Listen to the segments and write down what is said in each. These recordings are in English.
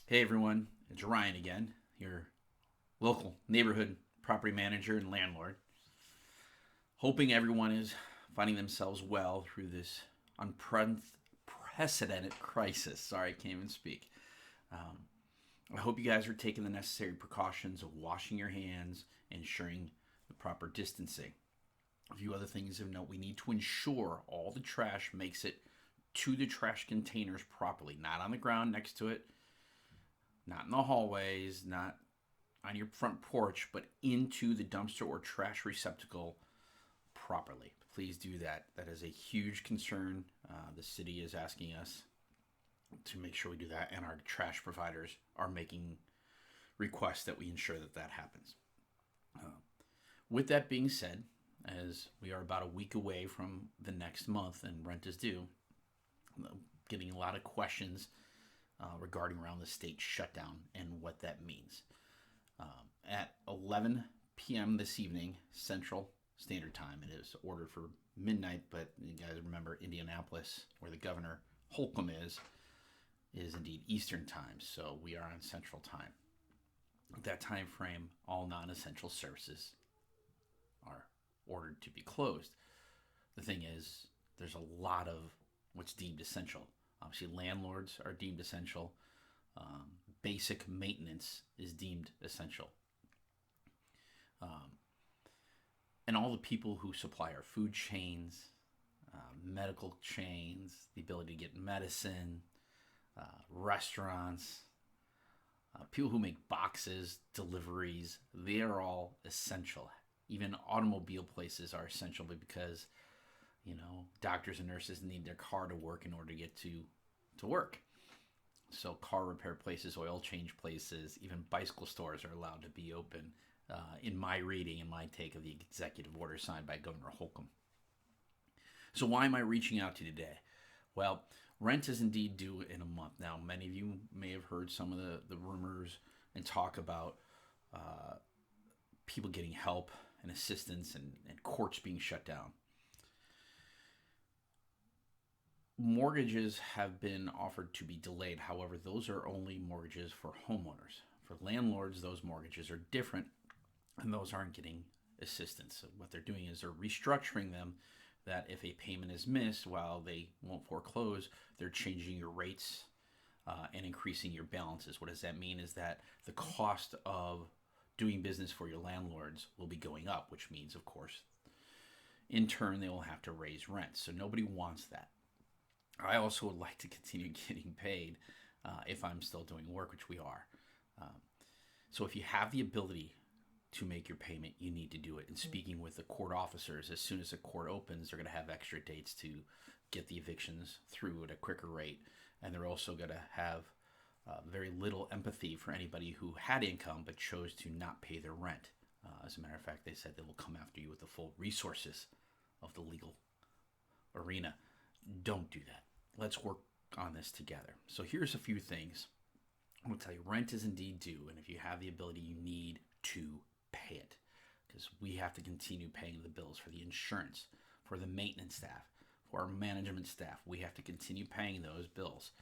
Hey everyone, it's Ryan again, your local neighborhood property manager and landlord. Hoping everyone is finding themselves well through this unprecedented crisis. Sorry, I can't even speak. Um, I hope you guys are taking the necessary precautions of washing your hands, ensuring the proper distancing. A few other things of note: we need to ensure all the trash makes it to the trash containers properly, not on the ground next to it, not in the hallways, not on your front porch, but into the dumpster or trash receptacle properly. Please do that. That is a huge concern. The city is asking us to make sure we do that, and our trash providers are making requests that we ensure that that happens. Uh, with that being said, as we are about a week away from the next month and rent is due, I'm getting a lot of questions regarding around the state shutdown and what that means. At 11 p.m. this evening, Central Standard Time, it is ordered for midnight, but you guys remember Indianapolis, where the governor Holcomb is indeed Eastern Time, so we are on Central Time. At that time frame, all non-essential services are ordered to be closed. The thing is, there's a lot of what's deemed essential. Obviously, landlords are deemed essential. Basic maintenance is deemed essential. Um, and all the people who supply our food chains, medical chains, the ability to get medicine, restaurants, people who make boxes, deliveries, they are all essential. Even automobile places are essential because, doctors and nurses need their car to work in order to get to work. So car repair places, oil change places, even bicycle stores are allowed to be open. In my reading and my take of the executive order signed by Governor Holcomb. So why am I reaching out to you today? Well, rent is indeed due in a month. Now, many of you may have heard some of the rumors and talk about people getting help and assistance and courts being shut down. Mortgages have been offered to be delayed. However, those are only mortgages for homeowners. For landlords, those mortgages are different, and those aren't getting assistance. So what they're doing is they're restructuring them, that if a payment is missed, while they won't foreclose, they're changing your rates and increasing your balances. What does that mean is that the cost of doing business for your landlords will be going up, which means, of course, in turn, they will have to raise rents. So nobody wants that. I also would like to continue getting paid if I'm still doing work, which we are. Um, so if you have the ability to make your payment, you need to do it. And speaking with the court officers, as soon as the court opens, they're going to have extra dates to get the evictions through at a quicker rate. And they're also going to have very little empathy for anybody who had income but chose to not pay their rent. As a matter of fact, they said they will come after you with the full resources of the legal arena. Don't do that. Let's work on this together. So here's a few things. I'm going to tell you, rent is indeed due. And if you have the ability, you need to pay it, because we have to continue paying the bills for the insurance, for the maintenance staff, for our management staff. We have to continue paying those bills,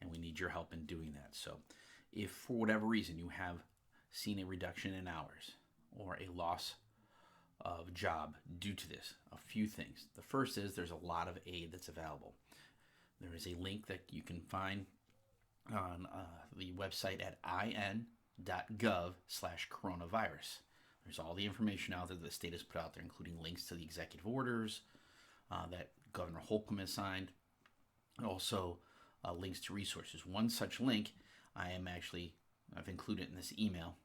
and we need your help in doing that. So if for whatever reason you have seen a reduction in hours or a loss of job due to this, a few things. The first is there's a lot of aid that's available. There is a link that you can find on the website at in.gov/coronavirus. There's all the information out there that the state has put out there, including links to the executive orders that Governor Holcomb has signed, and also links to resources. One such link I've included in this email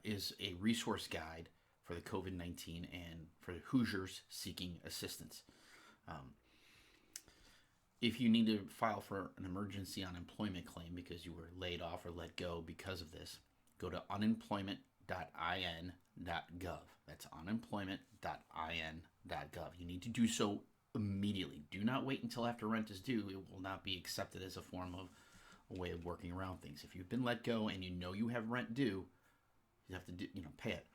is a resource guide for the COVID-19 and for Hoosiers seeking assistance. If you need to file for an emergency unemployment claim because you were laid off or let go because of this, go to unemployment.in.gov. That's unemployment.in.gov. You need to do so immediately. Do not wait until after rent is due. It will not be accepted as a form of a way of working around things. If you've been let go and you know you have rent due, you have to pay it.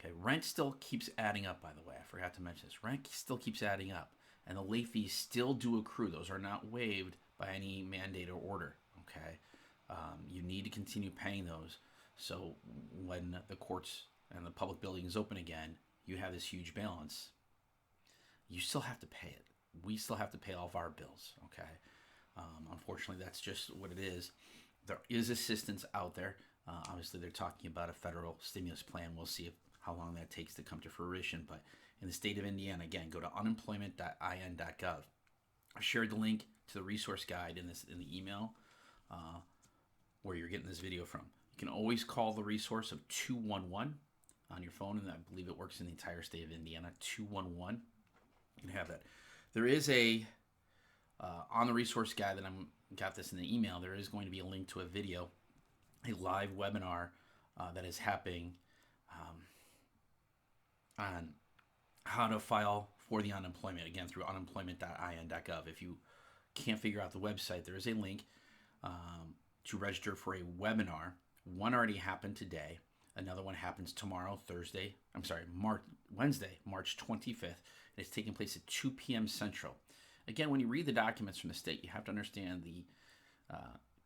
Okay, rent still keeps adding up, by the way. I forgot to mention this. Rent still keeps adding up. And the late fees still do accrue. Those are not waived by any mandate or order. Okay, you need to continue paying those. So when the courts and the public buildings open again, you have this huge balance. You still have to pay it. We still have to pay all of our bills. Okay, unfortunately, that's just what it is. There is assistance out there. Obviously, they're talking about a federal stimulus plan. We'll see how long that takes to come to fruition. But in the state of Indiana, again, go to unemployment.in.gov. I shared the link to the resource guide in the email where you're getting this video from. You can always call the resource of 211 on your phone, and I believe it works in the entire state of Indiana. 211. You can have that. There is a on the resource guide that I'm got this in the email. There is going to be a link to a video, a live webinar that is happening on how to file for the unemployment, again, through unemployment.in.gov. If you can't figure out the website, there is a link to register for a webinar. One already happened today. Another one happens tomorrow, Wednesday, March 25th. And it's taking place at 2 p.m. Central. Again, when you read the documents from the state, you have to understand the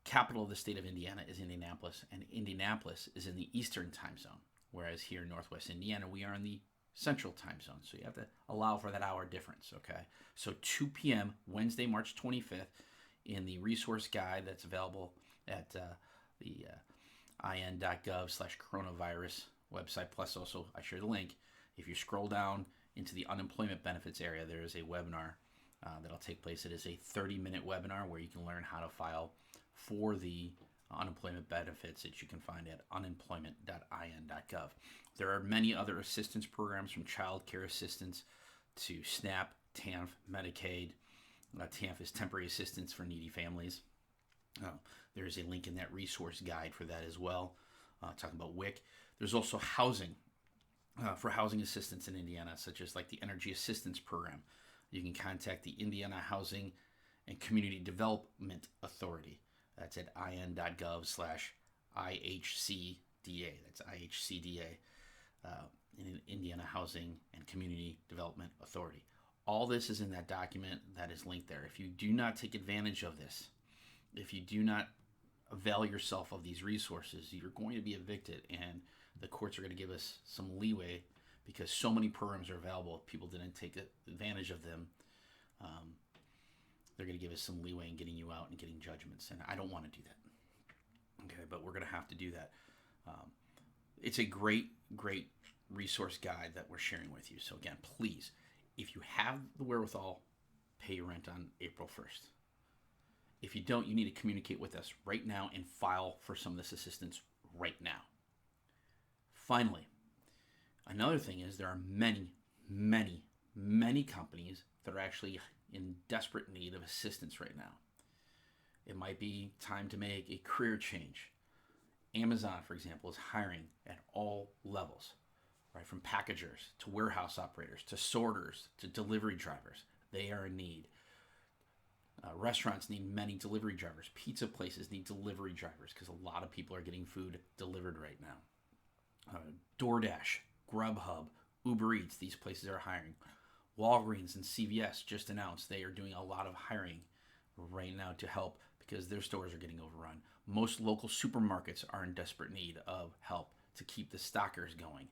capital of the state of Indiana is Indianapolis, and Indianapolis is in the Eastern time zone, whereas here in Northwest Indiana, we are in the Central time zone. So you have to allow for that hour difference, okay? So 2 p.m. Wednesday, March 25th, in the resource guide that's available at the in.gov/coronavirus website. Plus, also, I share the link. If you scroll down into the unemployment benefits area, there is a webinar that'll take place. It is a 30-minute webinar where you can learn how to file for the unemployment benefits that you can find at unemployment.in.gov. There are many other assistance programs, from child care assistance to SNAP, TANF, Medicaid. TANF is temporary assistance for needy families. There's a link in that resource guide for that as well, talking about WIC. There's also housing, for housing assistance in Indiana, such as like the Energy Assistance Program. You can contact the Indiana Housing and Community Development Authority. That's at in.gov/IHCDA. That's IHCDA, Indiana Housing and Community Development Authority. All this is in that document that is linked there. If you do not take advantage of this, if you do not avail yourself of these resources, you're going to be evicted, and the courts are going to give us some leeway because so many programs are available. If people didn't take advantage of them, they're going to give us some leeway in getting you out and getting judgments, and I don't want to do that. Okay, but we're going to have to do that. It's a great resource guide that we're sharing with you. So again, please, if you have the wherewithal, pay your rent on April 1st. If you don't, you need to communicate with us right now and file for some of this assistance right now. Finally, another thing is there are many companies that are actually in desperate need of assistance right now. It might be time to make a career change. Amazon, for example, is hiring at all levels, right? From packagers to warehouse operators to sorters to delivery drivers. They are in need. Restaurants need many delivery drivers. Pizza places need delivery drivers because a lot of people are getting food delivered right now. DoorDash, Grubhub, Uber Eats, these places are hiring. Walgreens and CVS just announced they are doing a lot of hiring right now to help because their stores are getting overrun. Most local supermarkets are in desperate need of help to keep the stockers going,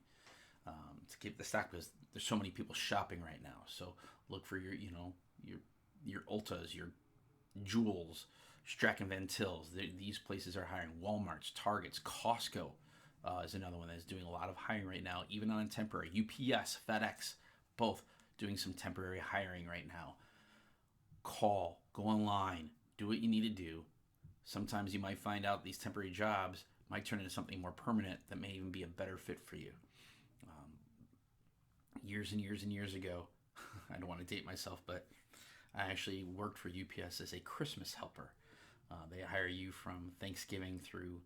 to keep the stock, because there's so many people shopping right now. So look for your Ultas, your Jewels, Strachan Van Til's. These places are hiring. Walmart's, Target's, Costco is another one that's doing a lot of hiring right now, even on temporary. UPS, FedEx, both doing some temporary hiring right now. Call, go online, do what you need to do. Sometimes you might find out these temporary jobs might turn into something more permanent that may even be a better fit for you. Years and years ago, I don't want to date myself, but I actually worked for UPS as a Christmas helper. They hire you from Thanksgiving through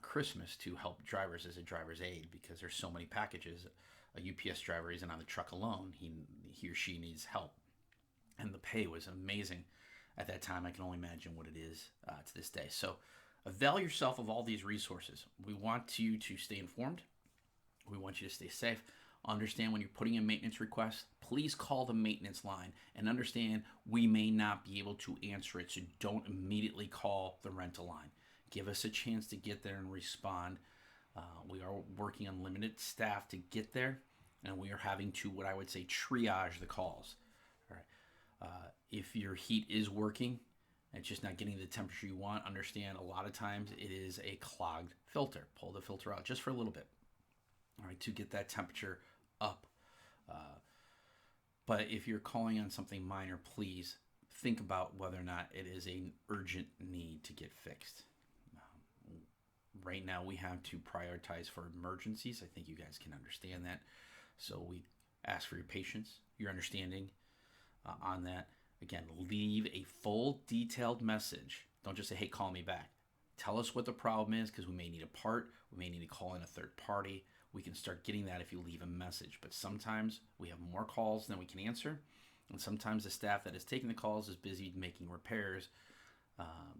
Christmas to help drivers as a driver's aid because there's so many packages. A UPS driver isn't on the truck alone. He or she needs help. And the pay was amazing at that time. I can only imagine what it is to this day. So avail yourself of all these resources. We want you to stay informed. We want you to stay safe. Understand when you're putting in maintenance requests, please call the maintenance line and understand we may not be able to answer it, so don't immediately call the rental line. Give us a chance to get there and respond. We are working on limited staff to get there, and we are having to, what I would say, triage the calls. All right. If your heat is working and it's just not getting the temperature you want, understand a lot of times it is a clogged filter. Pull the filter out just for a little bit, all right, to get that temperature up. But if you're calling on something minor, please think about whether or not it is an urgent need to get fixed. Right now, we have to prioritize for emergencies. I think you guys can understand that. So we ask for your patience, your understanding on that. Again, leave a full detailed message. Don't just say, hey, call me back. Tell us what the problem is, because we may need a part. We may need to call in a third party. We can start getting that if you leave a message. But sometimes we have more calls than we can answer. And sometimes the staff that is taking the calls is busy making repairs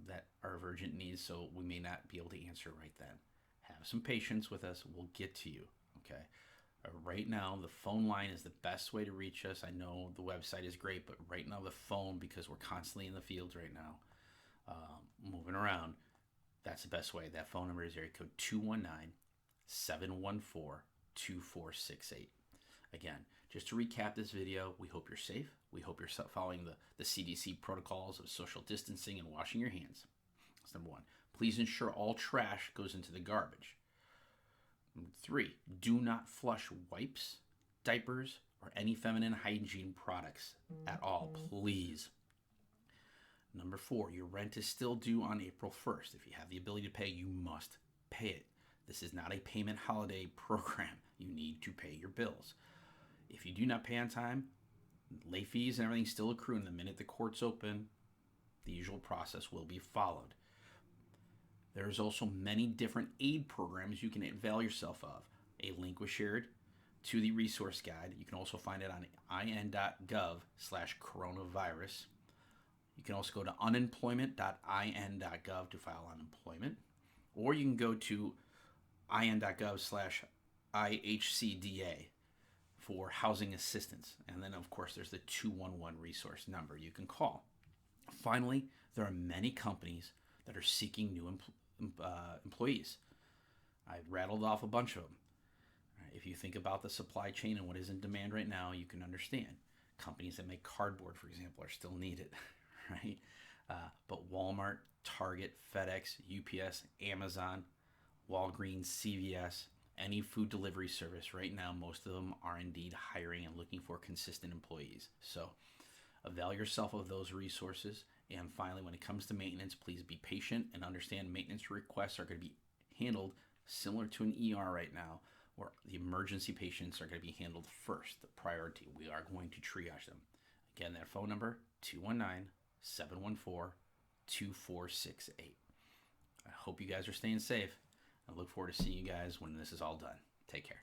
that are of urgent needs, so we may not be able to answer right then. Have some patience with us. We'll get to you, okay? Right now, the phone line is the best way to reach us. I know the website is great, but right now the phone, because we're constantly in the fields right now, moving around, that's the best way. That phone number is area code 219-714-2468. Again, just to recap this video, we hope you're safe. We hope you're following the CDC protocols of social distancing and washing your hands. That's number one. Please ensure all trash goes into the garbage. Number 3, do not flush wipes, diapers, or any feminine hygiene products at all, please. Number 4, your rent is still due on April 1st. If you have the ability to pay, you must pay it. This is not a payment holiday program. You need to pay your bills. If you do not pay on time, late fees and everything still accrue, and the minute the courts open, the usual process will be followed. There's also many different aid programs you can avail yourself of. A link was shared to the resource guide. You can also find it on in.gov/coronavirus. You can also go to unemployment.in.gov to file unemployment, or you can go to in.gov/IHCDA for housing assistance. And then, of course, there's the 211 resource number you can call. Finally, there are many companies that are seeking new employees. I rattled off a bunch of them. If you think about the supply chain and what is in demand right now, you can understand. Companies that make cardboard, for example, are still needed, right? But Walmart, Target, FedEx, UPS, Amazon, Walgreens, CVS, any food delivery service right now, most of them are indeed hiring and looking for consistent employees. So avail yourself of those resources. And finally, when it comes to maintenance, please be patient and understand maintenance requests are going to be handled similar to an ER right now, where the emergency patients are going to be handled first, the priority. We are going to triage them. Again, that phone number, 219-714-2468. I hope you guys are staying safe. I look forward to seeing you guys when this is all done. Take care.